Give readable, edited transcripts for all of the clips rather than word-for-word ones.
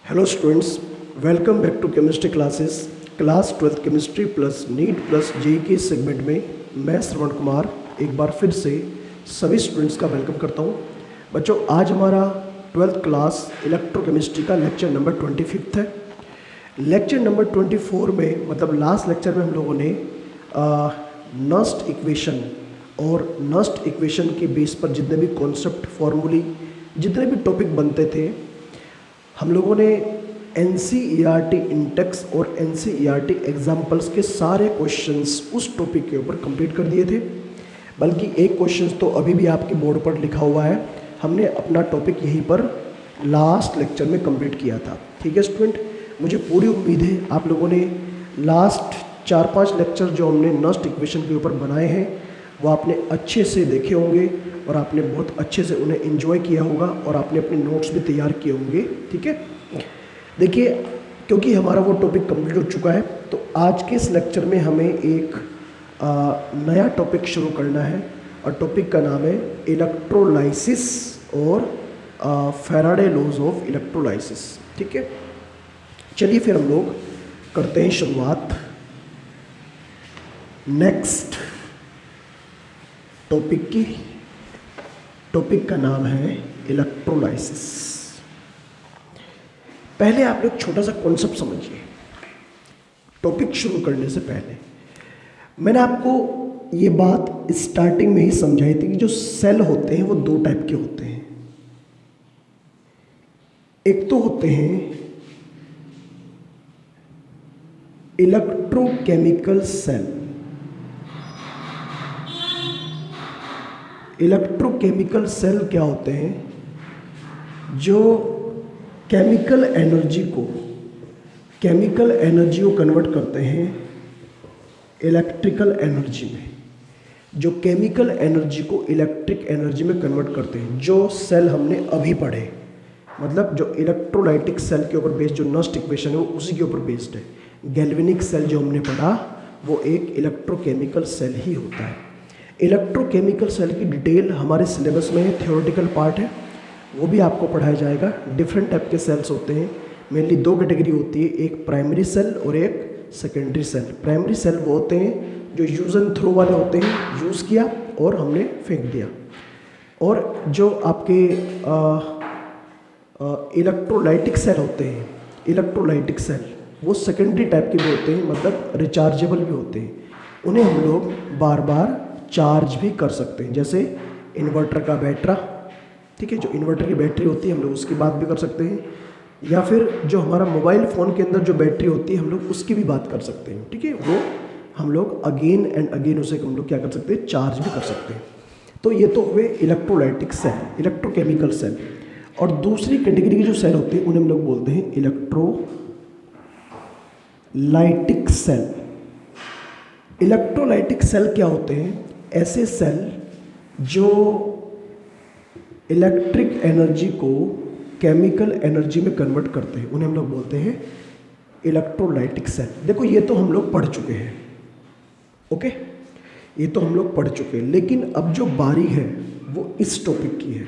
Hello students, welcome back to chemistry classes. Class 12 chemistry plus NEET plus JEE के segment में मैं श्रवण कुमार एक बार फिर से सभी स्टूडेंट्स का वेलकम करता हूं। बच्चों, आज हमारा 12th क्लास इलेक्ट्रोकेमिस्ट्री का लेक्चर नंबर 25 है। लेक्चर नंबर 24 में मतलब लास्ट लेक्चर में हम लोगों ने नस्ट इक्वेशन और नस्ट इक्वेशन के बेस पर जितने भी कॉन्सेप्ट फॉर्मूली जितने भी टॉपिक बनते थे हम लोगों ने NCERT इंटेक्स और NCERT एग्जाम्पल्स के सारे क्वेश्चंस उस टॉपिक के ऊपर कंप्लीट कर दिए थे। बल्कि एक क्वेश्चंस तो अभी भी आपके बोर्ड पर लिखा हुआ है। हमने अपना टॉपिक यहीं पर लास्ट लेक्चर में कंप्लीट किया था। ठीक है स्टूडेंट, मुझे पूरी उम्मीद है आप लोगों ने लास्ट 4-5 लेक्चर जो हमने नस्ट इक्वेशन के ऊपर बनाए हैं वो आपने अच्छे से देखे होंगे और आपने बहुत अच्छे से उन्हें एंजॉय किया होगा और आपने अपने नोट्स भी तैयार किए होंगे। ठीक है, देखिए, क्योंकि हमारा वो टॉपिक कंप्लीट हो चुका है तो आज के इस लेक्चर में हमें एक नया टॉपिक शुरू करना है और टॉपिक का नाम है इलेक्ट्रोलाइसिस और फैराडे लॉज ऑफ इलेक्ट्रोलाइसिस। ठीक है, चलिए फिर हम लोग करते हैं शुरुआत नेक्स्ट टॉपिक की। टॉपिक का नाम है इलेक्ट्रोलाइसिस। पहले आप लोग छोटा सा कॉन्सेप्ट समझिए। टॉपिक शुरू करने से पहले मैंने आपको ये बात स्टार्टिंग में ही समझाई थी कि जो सेल होते हैं वो 2 टाइप के होते हैं। एक तो होते हैं इलेक्ट्रोकेमिकल सेल। इलेक्ट्रोकेमिकल सेल क्या होते हैं? जो केमिकल एनर्जी को कन्वर्ट करते हैं इलेक्ट्रिकल एनर्जी में। जो केमिकल एनर्जी को इलेक्ट्रिक एनर्जी में कन्वर्ट करते हैं, जो सेल हमने अभी पढ़े, मतलब जो इलेक्ट्रोलाइटिक सेल के ऊपर बेस्ड जो नस्ट इक्वेशन है वो उसी के ऊपर बेस्ड है। गैल्वेनिक सेल जो हमने पढ़ा वो एक इलेक्ट्रोकेमिकल सेल ही होता है। इलेक्ट्रोकेमिकल सेल की डिटेल हमारे सिलेबस में है, थ्योरेटिकल पार्ट है, वो भी आपको पढ़ाया जाएगा। डिफरेंट टाइप के सेल्स होते हैं, मेनली 2 कैटेगरी होती है, एक प्राइमरी सेल और एक सेकेंडरी सेल। प्राइमरी सेल वो होते हैं जो यूज़ एंड थ्रो वाले होते हैं, यूज़ किया और हमने फेंक दिया। और जो आपके इलेक्ट्रोलाइटिक सेल होते हैं, इलेक्ट्रोलाइटिक सेल वो सेकेंडरी टाइप के भी होते हैं, मतलब रिचार्जेबल भी होते हैं। उन्हें हम लोग बार बार चार्ज भी कर सकते हैं, जैसे इन्वर्टर का बैटरा। ठीक है, जो इन्वर्टर की बैटरी होती है हम लोग उसकी बात भी कर सकते हैं, या फिर जो हमारा मोबाइल फ़ोन के अंदर जो बैटरी होती है हम लोग उसकी भी बात कर सकते हैं। ठीक है, वो हम लोग अगेन एंड अगेन उसे हम लोग क्या कर सकते हैं, चार्ज भी कर सकते हैं। तो ये तो हुए इलेक्ट्रोलाइटिक सेल, इलेक्ट्रोकेमिकल सेल। और दूसरी कैटेगरी की जो सेल होती है उन्हें हम लोग बोलते हैं इलेक्ट्रोलाइटिक सेल। इलेक्ट्रोलाइटिक सेल क्या होते हैं? ऐसे सेल जो इलेक्ट्रिक एनर्जी को केमिकल एनर्जी में कन्वर्ट करते हैं, उन्हें हम लोग बोलते हैं इलेक्ट्रोलाइटिक सेल। देखो, ये तो हम लोग पढ़ चुके हैं। ओके, ये तो हम लोग पढ़ चुके हैं, लेकिन अब जो बारी है वो इस टॉपिक की है,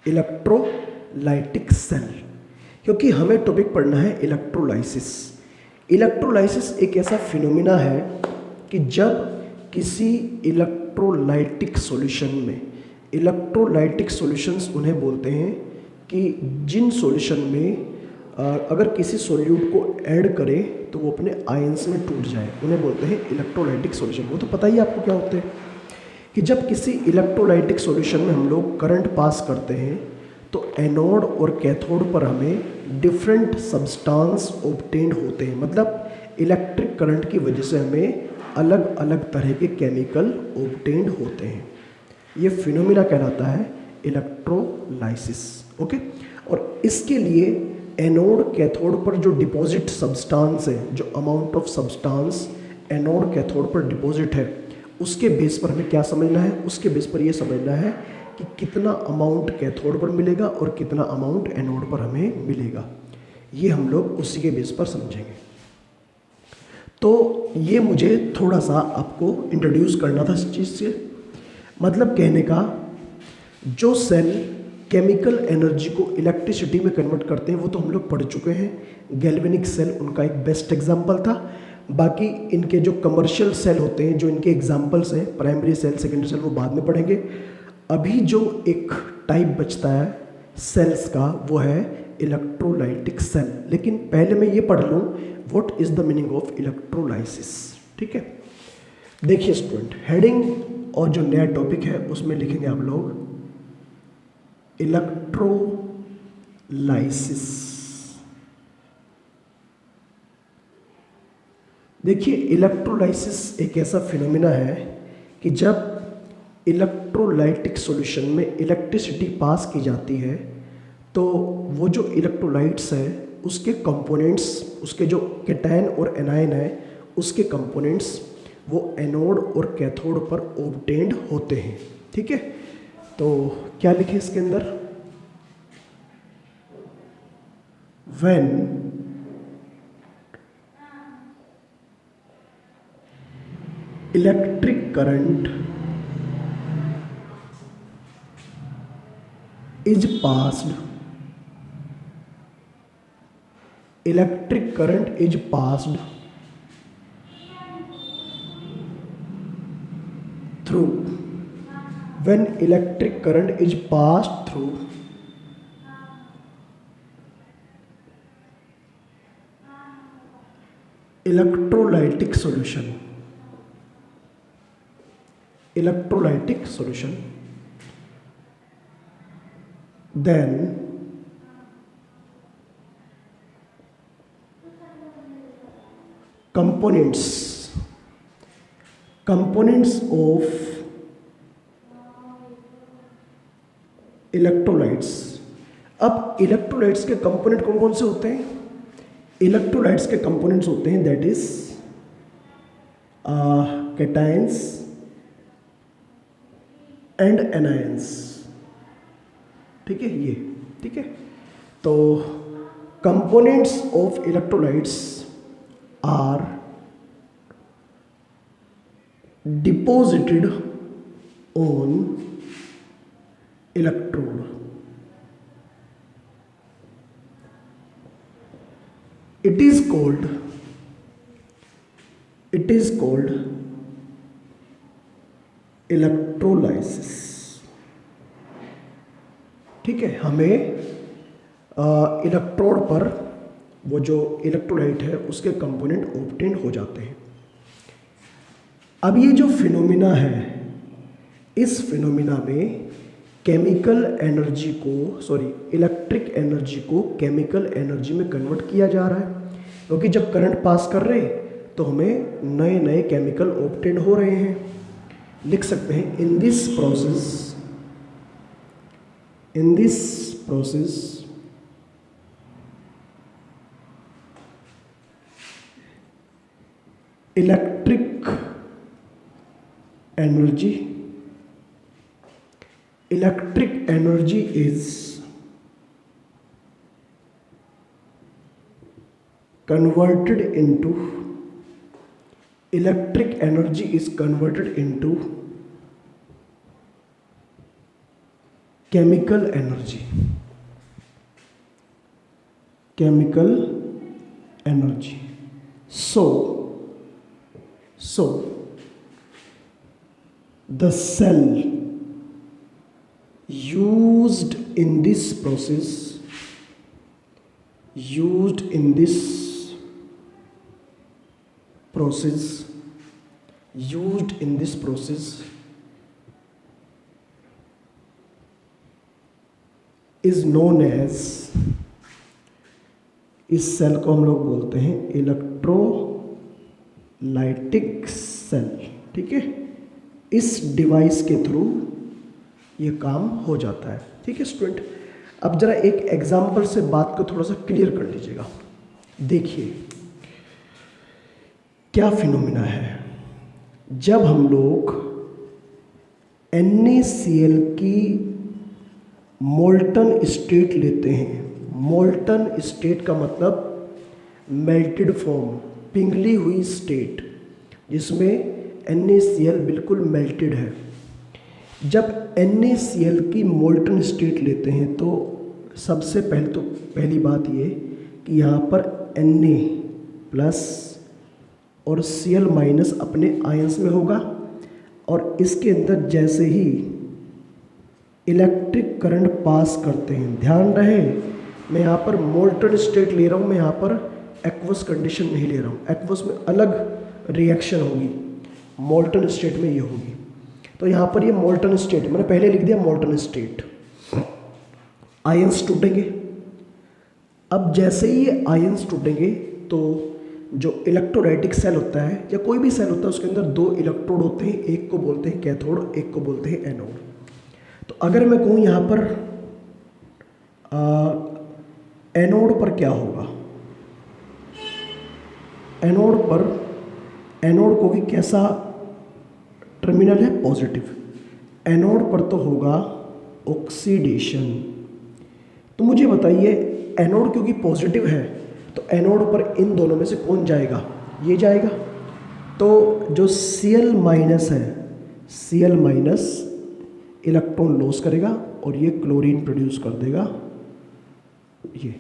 इलेक्ट्रोलाइटिक सेल, क्योंकि हमें टॉपिक पढ़ना है इलेक्ट्रोलाइसिस। इलेक्ट्रोलाइसिस एक ऐसा फिनोमिना है कि जब किसी इलेक्ट्रोलाइटिक सॉल्यूशन में, इलेक्ट्रोलाइटिक सॉल्यूशंस उन्हें बोलते हैं कि जिन सॉल्यूशन में अगर किसी सॉल्यूट को ऐड करें तो वो अपने आयंस में टूट जाए, उन्हें बोलते हैं इलेक्ट्रोलाइटिक सॉल्यूशन। वो तो पता ही आपको क्या होते हैं कि जब किसी इलेक्ट्रोलाइटिक सॉल्यूशन में हम लोग करंट पास करते हैं तो एनोड और कैथोड पर हमें डिफरेंट सब्सटेंस ऑब्टेन्ड होते हैं, मतलब इलेक्ट्रिक करंट की वजह से हमें अलग अलग तरह के केमिकल ऑब्टेन्ड होते हैं। ये फिनोमिना कहलाता है इलेक्ट्रोलाइसिस। ओके, और इसके लिए एनोड कैथोड पर जो डिपॉजिट सब्सटेंस है, जो amount of substance anode cathode पर डिपॉजिट है, उसके बेस पर हमें क्या समझना है? उसके बेस पर ये समझना है कि कितना अमाउंट कैथोड पर मिलेगा और कितना अमाउंट एनोड पर हमें मिलेगा। ये हम लोग उसी के बेस पर समझेंगे। तो ये मुझे थोड़ा सा आपको इंट्रोड्यूस करना था इस चीज़ से। मतलब कहने का, जो सेल केमिकल एनर्जी को इलेक्ट्रिसिटी में कन्वर्ट करते हैं वो तो हम लोग पढ़ चुके हैं। गैल्वेनिक सेल उनका एक बेस्ट एग्जाम्पल था। बाकी इनके जो कमर्शियल सेल होते हैं, जो इनके एग्जाम्पल्स हैं, प्राइमरी सेल, सेकेंडरी सेल, वो बाद में पढ़ेंगे। अभी जो एक टाइप बचता है सेल्स का वो है इलेक्ट्रोलाइटिक सेल। लेकिन पहले मैं ये पढ़ लूँ what is the meaning of electrolysis. ठीक है, देखिए स्टूडेंट, हेडिंग और जो नया टॉपिक है उसमें लिखेंगे आप लोग इलेक्ट्रोलाइसिस। देखिए इलेक्ट्रोलाइसिस एक ऐसा फिनोमिना है कि जब इलेक्ट्रोलाइटिक सॉल्यूशन में इलेक्ट्रिसिटी पास की जाती है तो वो जो इलेक्ट्रोलाइट्स है उसके कंपोनेंट्स, उसके जो कैटायन और एनायन है उसके कंपोनेंट्स वो एनोड और कैथोड पर ऑब्टेन्ड होते हैं। ठीक है, तो क्या लिखे इसके अंदर, when electric current is passed, electric current is passed through, when electric current is passed through electrolytic solution, then components of electrolytes. अब इलेक्ट्रोलाइट्स के कंपोनेंट कौन कौन से होते हैं? इलेक्ट्रोलाइट्स के कंपोनेंट्स होते हैं that is cations and anions. ठीक है, ये ठीक है। तो components of electrolytes are deposited on electrode, it is called electrolysis। ठीक है, हमें इलेक्ट्रोड पर वो जो इलेक्ट्रोलाइट है उसके कंपोनेंट ऑब्टेन हो जाते हैं। अब ये जो फिनोमिना है, इस फिनोमिना में केमिकल एनर्जी को, इलेक्ट्रिक एनर्जी को केमिकल एनर्जी में कन्वर्ट किया जा रहा है, क्योंकि जब करंट पास कर रहे हैं तो हमें नए नए केमिकल ऑब्टेन हो रहे हैं। लिख सकते हैं इन this process electric energy is converted into chemical energy। So the cell used in this process is known as, इस सेल को हम लोग बोलते हैं इलेक्ट्रोलाइटिक सेल। ठीक है, इस डिवाइस के थ्रू ये काम हो जाता है। ठीक है स्टूडेंट, अब जरा एक एग्जाम्पल से बात को थोड़ा सा क्लियर कर लीजिएगा। देखिए क्या फिनोमिना है, जब हम लोग NaCl की मोल्टन स्टेट लेते हैं, मोल्टन स्टेट का मतलब मेल्टेड फॉर्म, पिघली हुई स्टेट, जिसमें NaCl बिल्कुल मेल्टेड है, जब NaCl की मोल्टन स्टेट लेते हैं तो सबसे पहली बात ये कि यहाँ पर Na प्लस और Cl माइनस अपने आयंस में होगा, और इसके अंदर जैसे ही इलेक्ट्रिक करंट पास करते हैं, ध्यान रहे मैं यहाँ पर मोल्टन स्टेट ले रहा हूँ, मैं यहाँ पर एक्वस कंडीशन नहीं ले रहा हूँ। एक्वस में अलग रिएक्शन होगी, मोल्टन स्टेट में ये होगी। तो यहाँ पर ये मोल्टन स्टेट, मैंने पहले लिख दिया मोल्टन स्टेट, आयंस टूटेंगे। अब जैसे ही ये आयंस टूटेंगे तो जो इलेक्ट्रोलाइटिक सेल होता है या कोई भी सेल होता है उसके अंदर दो इलेक्ट्रोड होते हैं, एक को बोलते हैं कैथोड, एक को बोलते हैं एनोड। तो अगर मैं कहूँ यहाँ पर एनोड पर क्या होगा, एनोड को भी कैसा टर्मिनल है, पॉजिटिव। एनोड पर तो होगा ऑक्सीडेशन। तो मुझे बताइए एनोड क्योंकि पॉजिटिव है तो एनोड पर इन दोनों में से कौन जाएगा, ये जाएगा। तो जो Cl माइनस है, Cl माइनस इलेक्ट्रॉन लॉस करेगा और ये क्लोरीन प्रोड्यूस कर देगा, ये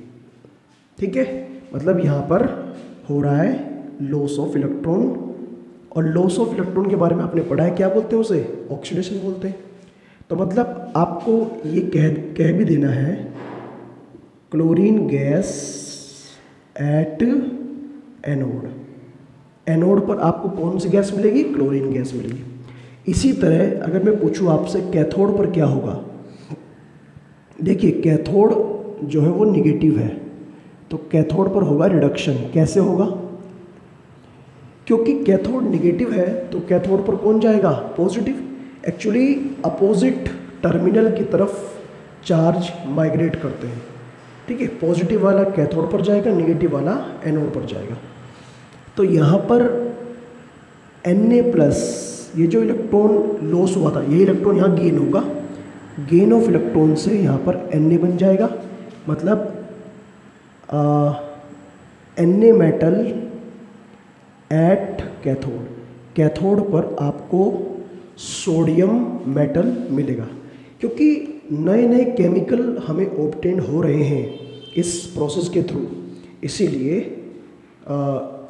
ठीक है। मतलब यहाँ पर हो रहा है लॉस ऑफ इलेक्ट्रॉन, और लॉस ऑफ इलेक्ट्रॉन के बारे में आपने पढ़ा है, क्या बोलते हैं उसे, ऑक्सीडेशन बोलते हैं। तो मतलब आपको ये कह भी देना है chlorine gas at anode, anode पर आपको कौन सी गैस मिलेगी, क्लोरीन गैस मिलेगी। इसी तरह अगर मैं पूछूं आपसे कैथोड पर क्या होगा, देखिए कैथोड जो है वो निगेटिव है, तो कैथोड पर होगा रिडक्शन। कैसे होगा, क्योंकि कैथोड निगेटिव है तो कैथोड पर कौन जाएगा, पॉजिटिव। एक्चुअली अपोजिट टर्मिनल की तरफ चार्ज माइग्रेट करते हैं, ठीक है। पॉजिटिव वाला कैथोड पर जाएगा, निगेटिव वाला एनोड पर जाएगा। तो यहाँ पर Na प्लस, ये जो इलेक्ट्रॉन लॉस हुआ था, ये इलेक्ट्रॉन यहाँ गेन होगा, गेन ऑफ इलेक्ट्रॉन से यहाँ पर Na बन जाएगा। मतलब Na metal at cathode, cathode पर आपको सोडियम मेटल मिलेगा। क्योंकि नए नए केमिकल हमें ऑब्टेन हो रहे हैं इस प्रोसेस के थ्रू, इसीलिए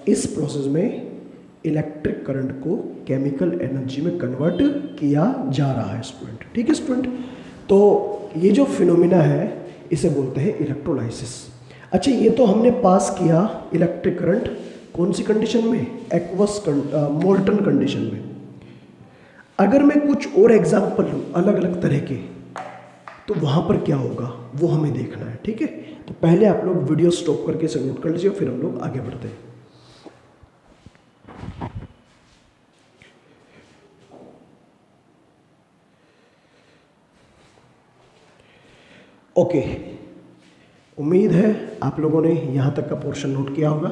इस प्रोसेस में इलेक्ट्रिक करंट को केमिकल एनर्जी में कन्वर्ट किया जा रहा है स्टूडेंट, ठीक है स्टूडेंट। तो ये जो फिनोमिना है इसे बोलते हैं इलेक्ट्रोलाइसिस। अच्छा, ये तो हमने पास किया इलेक्ट्रिक करंट कौन सी कंडीशन में, एक्वस मोल्टन कंडीशन में। अगर मैं कुछ और एग्जाम्पल लूँ अलग अलग तरह के, तो वहाँ पर क्या होगा वो हमें देखना है, ठीक है। तो पहले आप लोग वीडियो स्टॉप करके इसे नोट कर लीजिए, फिर हम लोग आगे बढ़ते हैं। ओके, उम्मीद है आप लोगों ने यहाँ तक का पोर्शन नोट किया होगा।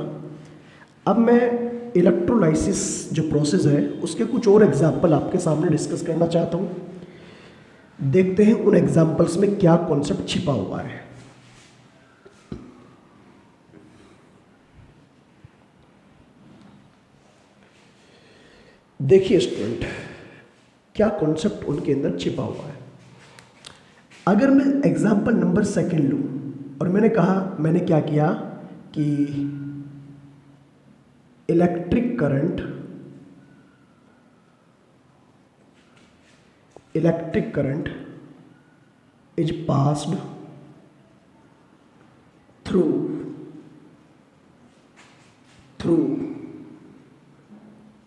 अब मैं इलेक्ट्रोलाइसिस जो प्रोसेस है उसके कुछ और एग्जाम्पल आपके सामने डिस्कस करना चाहता हूँ। देखते हैं उन एग्जाम्पल्स में क्या कॉन्सेप्ट छिपा हुआ है। देखिए स्टूडेंट, क्या कॉन्सेप्ट उनके अंदर छिपा हुआ है। अगर मैं एग्जाम्पल नंबर सेकंड लूँ, और मैंने क्या किया कि electric current is passed through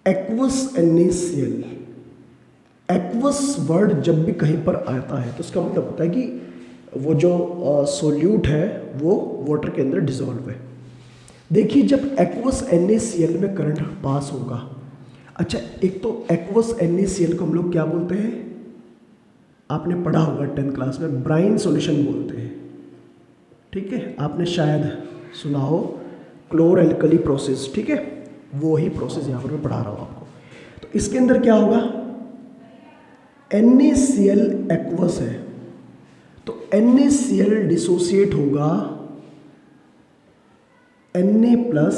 aqueous NaCl। Aqueous word जब भी कहीं पर आता है तो उसका मतलब होता है कि वो जो सोल्यूट है वो वाटर के अंदर डिसॉल्व है। देखिए, जब एक्वस NaCl में करंट पास होगा, अच्छा एक तो एक्वस NaCl को हम लोग क्या बोलते हैं, आपने पढ़ा होगा 10th क्लास में, ब्राइन सॉल्यूशन बोलते हैं, ठीक है। आपने शायद सुना हो क्लोर एल्कली प्रोसेस, ठीक है, वो ही प्रोसेस यहाँ पर मैं पढ़ा रहा हूँ आपको। तो इसके अंदर क्या होगा, NaCl एक्वस है तो NaCl डिसोसिएट होगा Na प्लस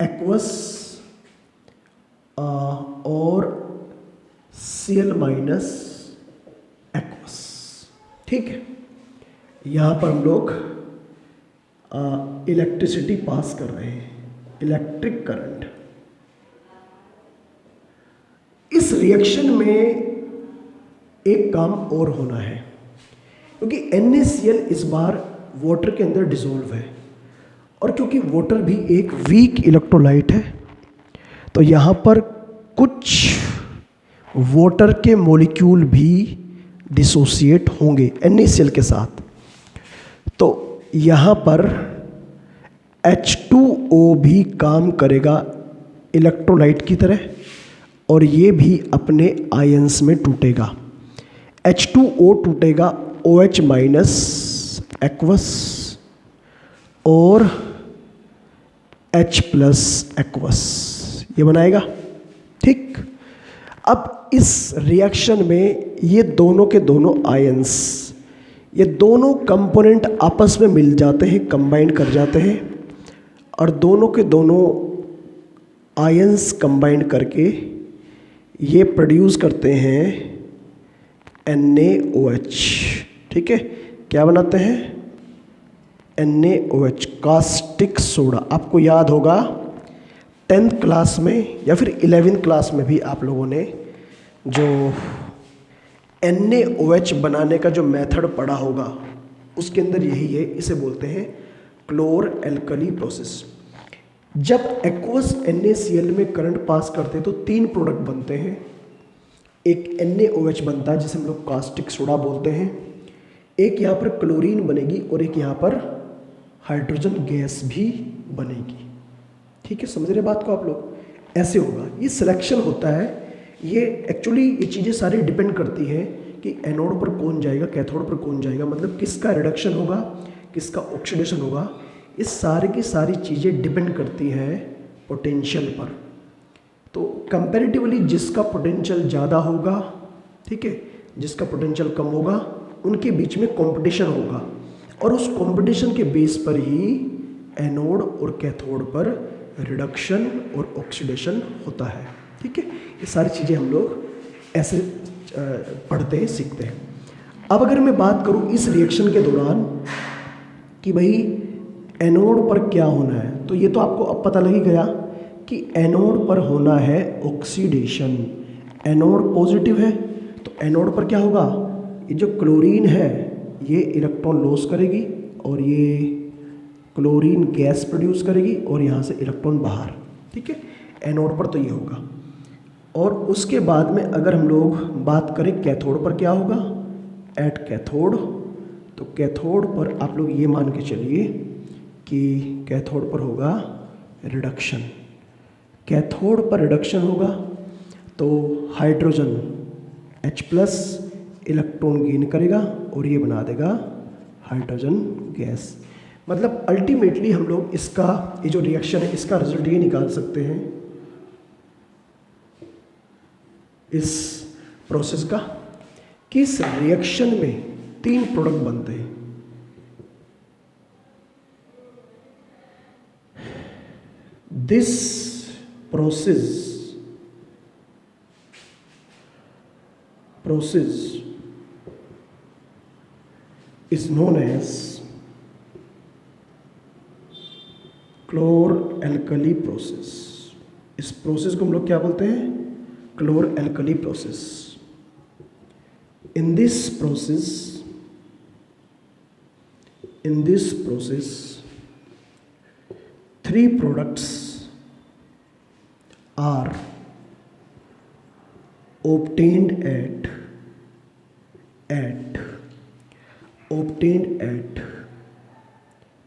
एक्वस और Cl माइनस एक्वस। ठीक है, यहाँ पर हम लोग इलेक्ट्रिसिटी पास कर रहे हैं, इलेक्ट्रिक करंट। इस रिएक्शन में एक काम और होना है, क्योंकि NaCl इस बार वाटर के अंदर डिसॉल्व है, और क्योंकि वाटर भी एक वीक इलेक्ट्रोलाइट है, तो यहाँ पर कुछ वाटर के मॉलिक्यूल भी डिसोसिएट होंगे NaCl के साथ। तो यहाँ पर H2O भी काम करेगा इलेक्ट्रोलाइट की तरह, और ये भी अपने आयंस में टूटेगा। H2O टूटेगा OH माइनस एक्वस और H प्लस एक्वस, ये बनाएगा। ठीक, अब इस रिएक्शन में ये दोनों के दोनों आयंस, ये दोनों कंपोनेंट आपस में मिल जाते हैं, कंबाइन कर जाते हैं, और दोनों के दोनों आयंस कंबाइन करके ये प्रोड्यूस करते हैं NaOH। ठीक है, क्या बनाते हैं? NaOH, caustic soda. आपको याद होगा 10th क्लास में या फिर 11th क्लास में भी आप लोगों ने जो NaOH बनाने का जो मेथड पढ़ा होगा, उसके अंदर यही है, इसे बोलते हैं क्लोर एल्कली प्रोसेस। जब एक्वस NaCl में करंट पास करते हैं तो 3 प्रोडक्ट बनते हैं। एक NaOH बनता है जिसे हम लोग कास्टिक सोडा बोलते हैं, एक यहाँ पर क्लोरीन बनेगी, और एक यहाँ पर हाइड्रोजन गैस भी बनेगी। ठीक है, समझ रहे बात को आप लोग? ऐसे होगा, ये सिलेक्शन होता है। ये एक्चुअली ये चीज़ें सारी डिपेंड करती हैं कि एनोड पर कौन जाएगा, कैथोड पर कौन जाएगा, मतलब किसका रिडक्शन होगा, किसका ऑक्सीडेशन होगा। इस सारी की सारी चीज़ें डिपेंड करती हैं पोटेंशियल पर। तो कंपैरेटिवली जिसका पोटेंशियल ज़्यादा होगा, ठीक है, जिसका पोटेंशियल कम होगा, उनके बीच में कंपटीशन होगा, और उस कंपटीशन के बेस पर ही एनोड और कैथोड पर रिडक्शन और ऑक्सीडेशन होता है। ठीक है, ये सारी चीज़ें हम लोग ऐसे पढ़ते हैं, सीखते हैं। अब अगर मैं बात करूँ इस रिएक्शन के दौरान कि भाई एनोड पर क्या होना है, तो ये तो आपको अब पता लग ही गया कि एनोड पर होना है ऑक्सीडेशन। एनोड पॉजिटिव है तो एनोड पर क्या होगा, ये जो क्लोरीन है ये इलेक्ट्रॉन लॉस करेगी, और ये क्लोरीन गैस प्रोड्यूस करेगी, और यहाँ से इलेक्ट्रॉन बाहर। ठीक है, एनोड पर तो ये होगा। और उसके बाद में अगर हम लोग बात करें कैथोड पर क्या होगा, एट कैथोड, तो कैथोड पर आप लोग ये मान के चलिए कि कैथोड पर होगा रिडक्शन। कैथोड पर रिडक्शन होगा तो hydrogen H plus electron gain करेगा, और ये बना देगा हाइड्रोजन गैस। मतलब अल्टीमेटली हम लोग इसका, ये जो रिएक्शन है, इसका रिजल्ट ये निकाल सकते हैं इस प्रोसेस का कि इस रिएक्शन में 3 प्रोडक्ट बनते हैं। This process is known as chlor alkali process. इस प्रोसेस को हम लोग क्या बोलते हैं, chlor alkali process. In this process 3 products are obtained at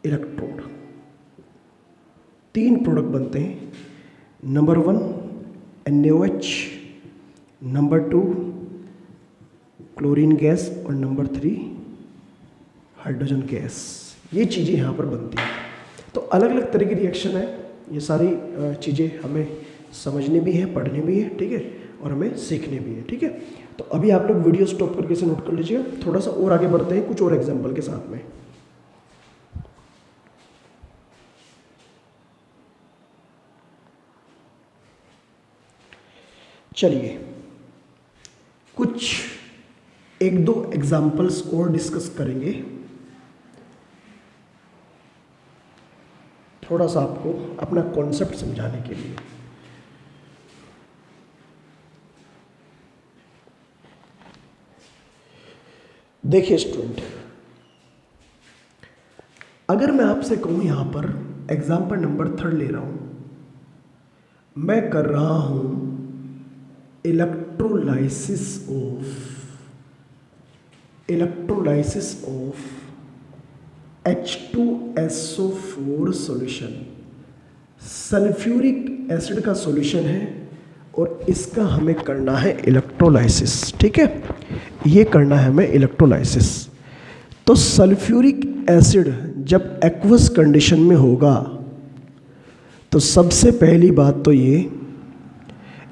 electrode. 3 product बनते हैं। Number 1 NaOH, number 2 chlorine gas, और नंबर 3 हाइड्रोजन गैस। ये चीज़ें यहाँ पर बनती हैं। तो अलग अलग तरह की रिएक्शन है, ये सारी चीज़ें हमें समझनी भी है, पढ़नी भी है, ठीक है, और हमें सीखने भी है। ठीक है, तो अभी आप लोग वीडियो स्टॉप करके इसे नोट कर लीजिएगा। थोड़ा सा और आगे बढ़ते हैं कुछ और एग्जाम्पल के साथ में। चलिए, कुछ एक दो एग्जाम्पल्स और डिस्कस करेंगे, थोड़ा सा आपको अपना कॉन्सेप्ट समझाने के लिए। देखिए स्टूडेंट, अगर मैं आपसे कहूँ यहाँ पर एग्जाम्पल नंबर 3 ले रहा हूँ, मैं कर रहा हूँ electrolysis of H2SO4 solution, sulphuric acid का सॉल्यूशन है और इसका हमें करना है इलेक्ट्रोलाइसिस। ठीक है, ये करना है हमें इलेक्ट्रोलाइसिस। तो सल्फ्यूरिक एसिड जब एक्वस कंडीशन में होगा तो सबसे पहली बात तो ये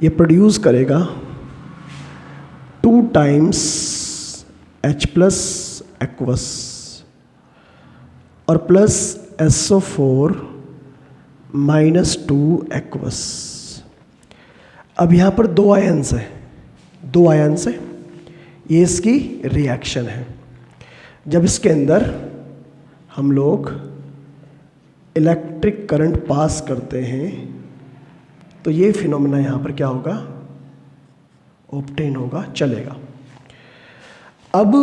प्रोड्यूस करेगा 2 टाइम्स H प्लस एक्वस और प्लस SO4 -2 एक्वस। अब यहाँ पर 2 आयन्स हैं, ये इसकी रिएक्शन है। जब इसके अंदर हम लोग इलेक्ट्रिक करंट पास करते हैं तो ये फिनोमेना यहाँ पर क्या होगा, ऑब्टेन होगा, चलेगा। अब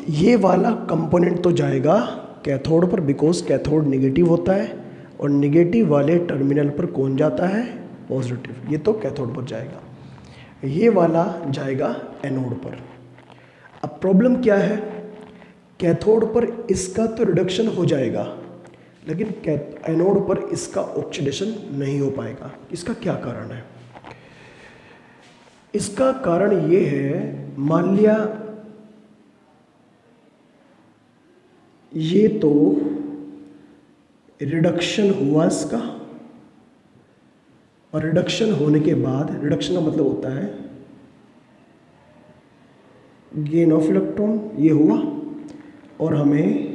ये वाला कंपोनेंट तो जाएगा कैथोड पर, बिकॉज कैथोड नेगेटिव होता है और नेगेटिव वाले टर्मिनल पर कौन जाता है, पॉजिटिव। ये तो कैथोड पर जाएगा, ये वाला जाएगा एनोड पर। अब प्रॉब्लम क्या है, कैथोड पर इसका तो रिडक्शन हो जाएगा लेकिन एनोड पर इसका ऑक्सीडेशन नहीं हो पाएगा। इसका क्या कारण है? इसका कारण ये है, मान लिया ये तो रिडक्शन हुआ इसका, और रिडक्शन होने के बाद, रिडक्शन का मतलब होता है गेन ऑफ इलेक्ट्रॉन, ये हुआ और हमें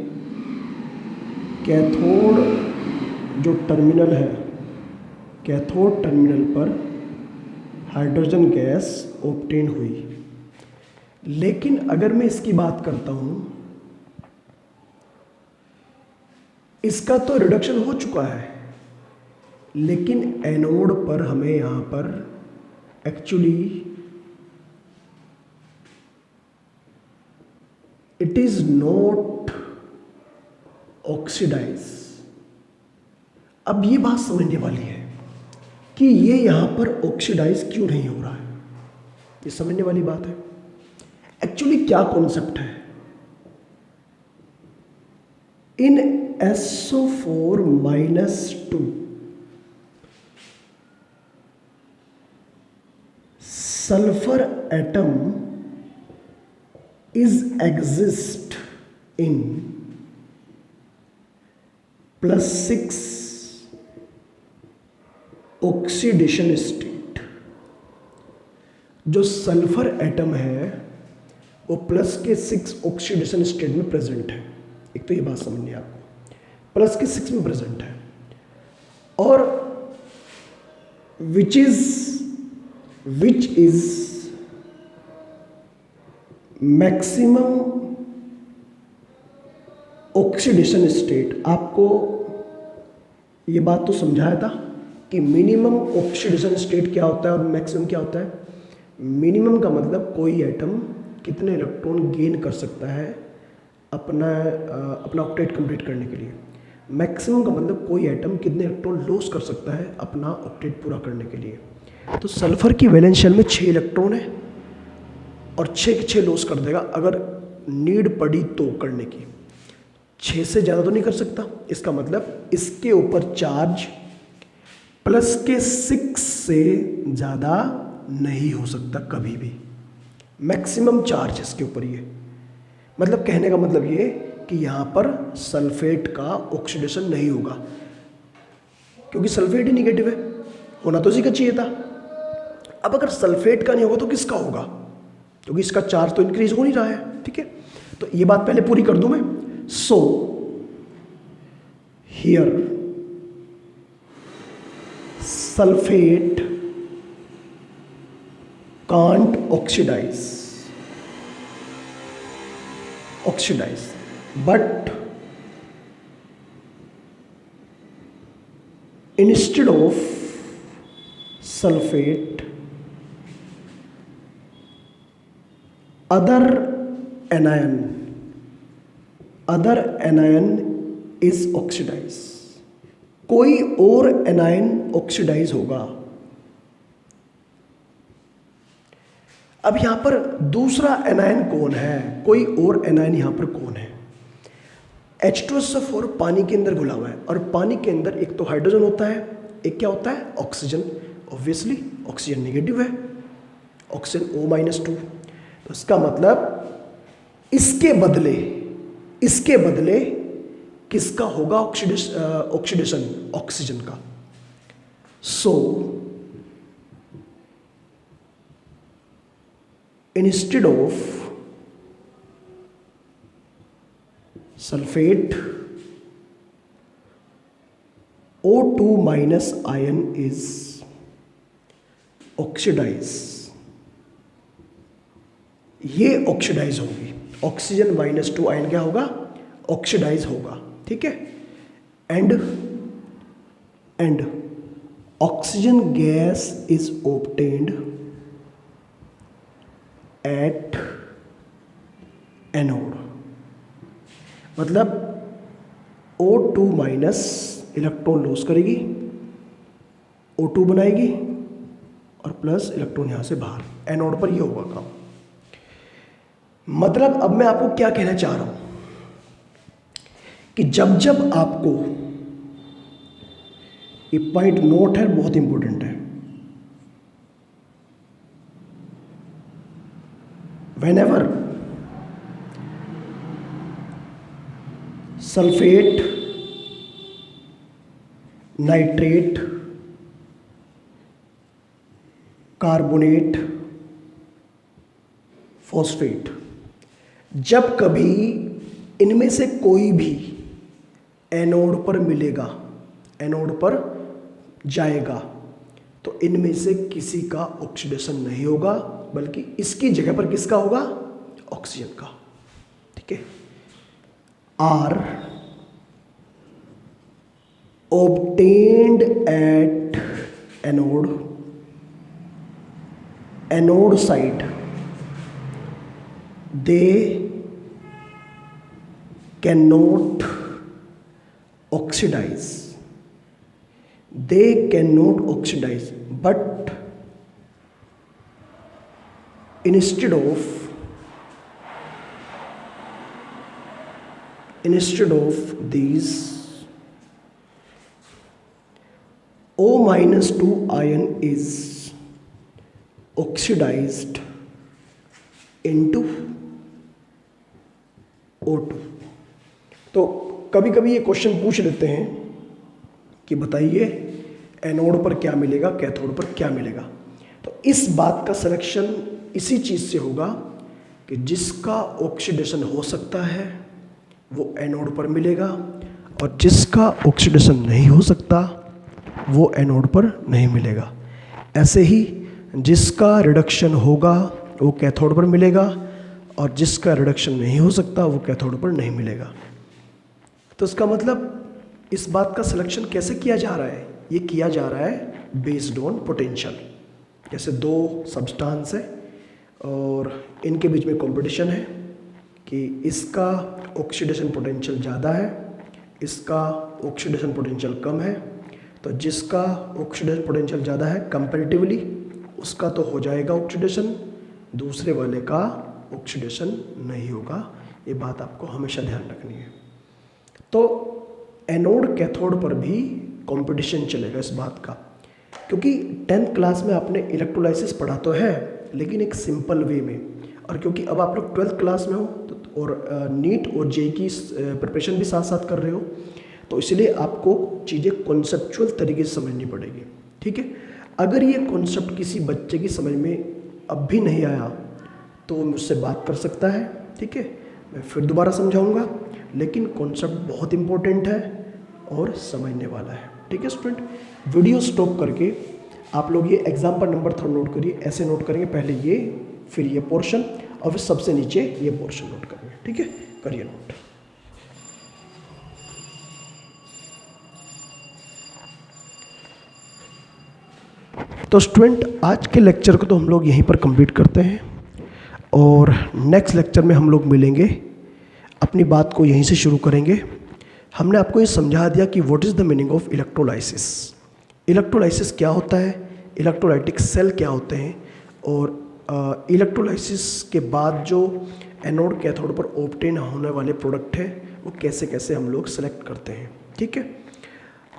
कैथोड जो टर्मिनल है, कैथोड टर्मिनल पर हाइड्रोजन गैस ऑब्टेन हुई। लेकिन अगर मैं इसकी बात करता हूं, इसका तो रिडक्शन हो चुका है लेकिन एनोड पर हमें यहां पर actually it is not oxidise. अब ये बात समझने वाली है कि ये यहां पर ऑक्सीडाइज क्यों नहीं हो रहा है, ये समझने वाली बात है। एक्चुअली क्या कॉन्सेप्ट है, इन SO4 -2 sulfur atom exist in +6 oxidation state. जो सल्फर एटम है वो +6 ऑक्सीडेशन स्टेट में प्रेजेंट है। एक तो ये बात समझनी है आपको, +6 में प्रेजेंट है, और which is maximum oxidation state. आपको ये बात तो समझाया था कि मिनिमम ऑक्सीडेशन स्टेट क्या होता है और मैक्सिमम क्या होता है। मिनिमम का मतलब कोई एटम कितने इलेक्ट्रॉन गेन कर सकता है अपना ऑक्टेट कंप्लीट करने के लिए। मैक्सिमम का मतलब कोई एटम कितने इलेक्ट्रॉन लॉस कर सकता है अपना ऑक्टेट पूरा करने के लिए। तो सल्फर की वैलेंस शेल में 6 इलेक्ट्रॉन है और 6 के 6 लॉस कर देगा अगर नीड पड़ी तो करने की। 6 से ज़्यादा तो नहीं कर सकता, इसका मतलब इसके ऊपर चार्ज +6 से ज़्यादा नहीं हो सकता कभी भी। मैक्सिमम चार्ज इसके ऊपर ये, मतलब कहने का मतलब ये कि यहाँ पर सल्फेट का ऑक्सीडेशन नहीं होगा क्योंकि सल्फेट ही निगेटिव है, होना तो इसी का चाहिए था। अब अगर सल्फेट का नहीं होगा तो किसका होगा, क्योंकि इसका चार्ज तो इंक्रीज हो नहीं रहा है। ठीक है, तो ये बात पहले पूरी कर दूं मैं। So here sulphate can't oxidise, oxidize. But instead of sulfate, other anion is oxidized. कोई और एनायन ऑक्सीडाइज होगा। अब यहां पर दूसरा एनायन कौन है, कोई और एनायन यहां पर कौन है? H2SO4 पानी के अंदर घुला हुआ है और पानी के अंदर एक तो हाइड्रोजन होता है, एक क्या होता है? ऑक्सीजन। ऑब्वियसली ऑक्सीजन नेगेटिव है, ऑक्सीजन O-2। तो इसका मतलब इसके बदले किसका होगा ऑक्सीडेशन? ऑक्सीजन का। So instead of sulphate, O2- ion is oxidise. ये ऑक्सीडाइज होगी, ऑक्सीजन -2 आयन क्या होगा? ऑक्सीडाइज होगा। ठीक है। And oxygen gas is obtained at anode. मतलब O2- इलेक्ट्रॉन लॉस करेगी, O2 बनाएगी और प्लस इलेक्ट्रॉन यहां से बाहर, एनोड पर ये होगा काम। मतलब अब मैं आपको क्या कहना चाह रहा हूं कि जब जब आपको, ये पॉइंट नोट है, बहुत इंपॉर्टेंट है, whenever sulphate, nitrate, carbonate, phosphate, जब कभी इनमें से कोई भी एनोड पर मिलेगा, एनोड पर जाएगा, तो इनमें से किसी का ऑक्सीडेशन नहीं होगा, बल्कि इसकी जगह पर किसका होगा? ऑक्सीजन का। ठीक है। Are obtained at anode side, they cannot oxidize, but instead of these, O-2 ion is oxidized into O2। तो कभी कभी ये क्वेश्चन पूछ लेते हैं कि बताइए एनोड पर क्या मिलेगा, कैथोड पर क्या मिलेगा। तो इस बात का सिलेक्शन इसी चीज़ से होगा कि जिसका ऑक्सीडेशन हो सकता है वो एनोड पर मिलेगा, और जिसका ऑक्सीडेशन नहीं हो सकता वो एनोड पर नहीं मिलेगा। ऐसे ही जिसका रिडक्शन होगा वो कैथोड पर मिलेगा, और जिसका रिडक्शन नहीं हो सकता वो कैथोड पर नहीं मिलेगा। तो इसका मतलब इस बात का सिलेक्शन कैसे किया जा रहा है? ये किया जा रहा है बेस्ड ऑन पोटेंशियल। जैसे दो सब्सटेंस है और इनके बीच में कंपटीशन है कि इसका ऑक्सीडेशन पोटेंशियल ज़्यादा है, इसका ऑक्सीडेशन पोटेंशियल कम है। तो जिसका ऑक्सीडेशन पोटेंशियल ज़्यादा है कंपैरेटिवली, उसका तो हो जाएगा ऑक्सीडेशन, दूसरे वाले का ऑक्सीडेशन नहीं होगा। ये बात आपको हमेशा ध्यान रखनी है। तो एनोड कैथोड पर भी कंपटीशन चलेगा इस बात का, क्योंकि 10th क्लास में आपने इलेक्ट्रोलाइसिस पढ़ा तो है, लेकिन एक सिंपल वे में, और क्योंकि अब आप लोग 12th क्लास में हो तो और नीट और जेईई की प्रिपरेशन भी साथ साथ कर रहे हो, तो इसलिए आपको चीज़ें कॉन्सेप्चुअल तरीके से समझनी पड़ेगी। ठीक है। अगर ये कॉन्सेप्ट किसी बच्चे की समझ में अब भी नहीं आया तो वो मुझसे बात कर सकता है। ठीक है, मैं फिर दोबारा समझाऊंगा, लेकिन कॉन्सेप्ट बहुत इंपॉर्टेंट है और समझने वाला है। ठीक है स्टूडेंट, वीडियो स्टॉप करके आप लोग ये एग्जाम्पल नंबर थोड़ा नोट करिए। ऐसे नोट करेंगे, पहले ये, फिर ये पोर्शन, और फिर सबसे नीचे ये पोर्शन नोट करेंगे। ठीक है, करिए नोट। तो स्टूडेंट आज के लेक्चर को तो हम लोग यहीं पर कंप्लीट करते हैं और नेक्स्ट लेक्चर में हम लोग मिलेंगे, अपनी बात को यहीं से शुरू करेंगे। हमने आपको ये समझा दिया कि what is the meaning of electrolysis, electrolysis क्या होता है, इलेक्ट्रोलाइटिक सेल क्या होते हैं, और इलेक्ट्रोलाइसिस के बाद जो एनोड कैथोड पर ऑब्टेन होने वाले प्रोडक्ट हैं वो कैसे कैसे हम लोग सेलेक्ट करते हैं। ठीक है,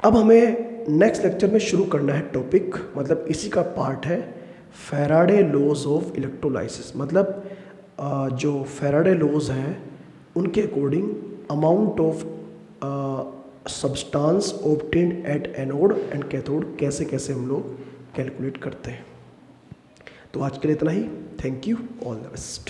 अब हमें नेक्स्ट लेक्चर में शुरू करना है टॉपिक, मतलब इसी का पार्ट है फैराडे लॉज ऑफ इलेक्ट्रोलाइसिस। मतलब जो फैराडे लॉज हैं उनके according amount of substance obtained at anode and cathode कैसे कैसे हम लोग कैलकुलेट करते हैं। तो आज के लिए इतना ही। Thank you, all the best.